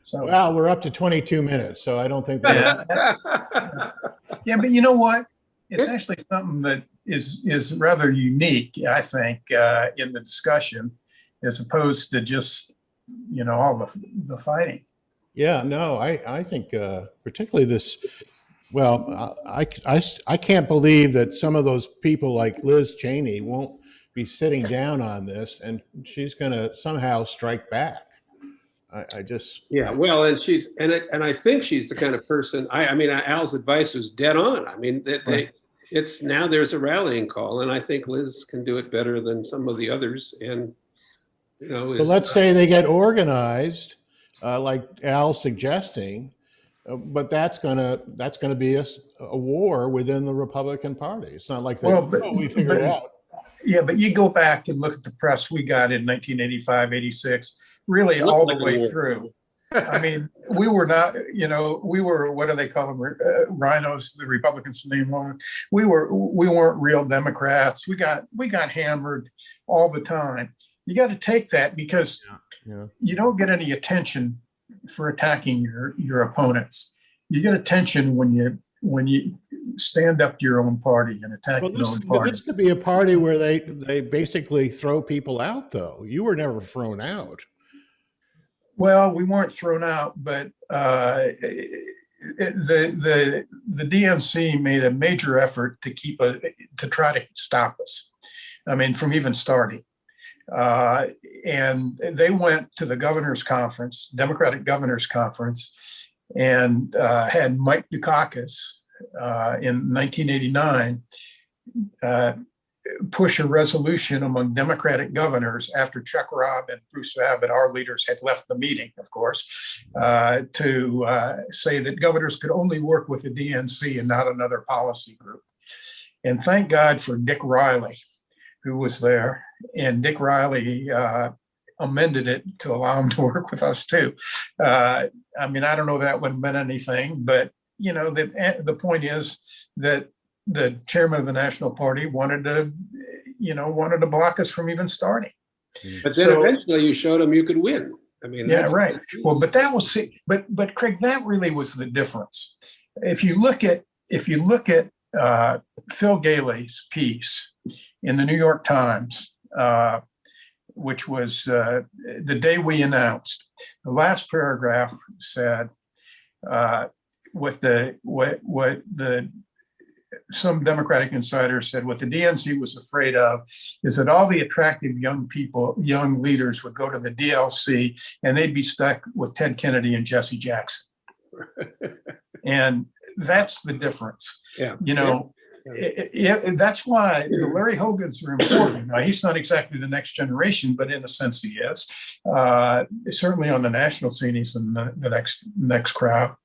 So Well, we're up to 22 minutes, so I don't think that. yeah, yeah, but you know what? It's actually something that is rather unique, I think, in the discussion, as opposed to just all the fighting. Yeah, no, I think particularly this. Well, I can't believe that some of those people like Liz Cheney won't be sitting down on this, and she's going to somehow strike back. I just, Yeah, well, and I think she's the kind of person. I mean, Al's advice was dead on. I mean, Right. it's now there's a rallying call, and I think Liz can do it better than some of the others. And but let's say they get organized, like Al's suggesting, but that's gonna be a war within the Republican Party. It's not like Well, we figured it out. yeah, but you go back and look at the press we got in 1985, 86, really all the way through. I mean, we were not, we were, what do they call them? Rhinos, the Republicans name one. We weren't real Democrats. We got hammered all the time. You got to take that because you don't get any attention for attacking your opponents. You get attention when you stand up to your own party and attack your own party. This could be a party where they basically throw people out, though. You were never thrown out. Well, we weren't thrown out, but the DNC made a major effort to try to stop us. I mean, from even starting. And they went to the governor's conference, Democratic governor's conference, and had Mike Dukakis in 1989 push a resolution among Democratic governors after Chuck Robb and Bruce Abbott, our leaders, had left the meeting, of course, to say that governors could only work with the DNC and not another policy group. And thank God for Dick Riley, who was there. And Dick Riley amended it to allow him to work with us too. I mean, I don't know if that would have meant anything, but the point is that the chairman of the National Party wanted to block us from even starting. But then eventually you showed him you could win. I mean, yeah, right. Well, but that was, but Craig, that really was the difference. If you look at Phil Gailey's piece in the New York Times, which was the day we announced, the last paragraph said, some Democratic insiders said what the DNC was afraid of is that all the attractive young leaders would go to the DLC and they'd be stuck with Ted Kennedy and Jesse Jackson. And that's the difference. Yeah. That's why the Larry Hogans are important. Now, he's not exactly the next generation, but in a sense he is. Certainly on the national scene, he's in the next crowd.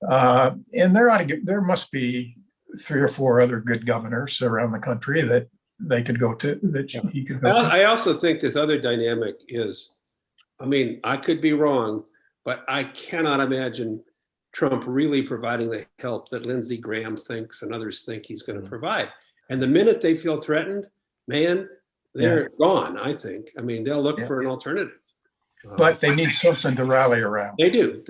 And there must be 3 or 4 other good governors around the country that they could go to, that he could go to. I also think this other dynamic is, I mean, I could be wrong, but I cannot imagine Trump really providing the help that Lindsey Graham thinks and others think he's going to provide. And the minute they feel threatened, man, they're gone, I think. I mean, they'll look for an alternative. But they need something to rally around. They do.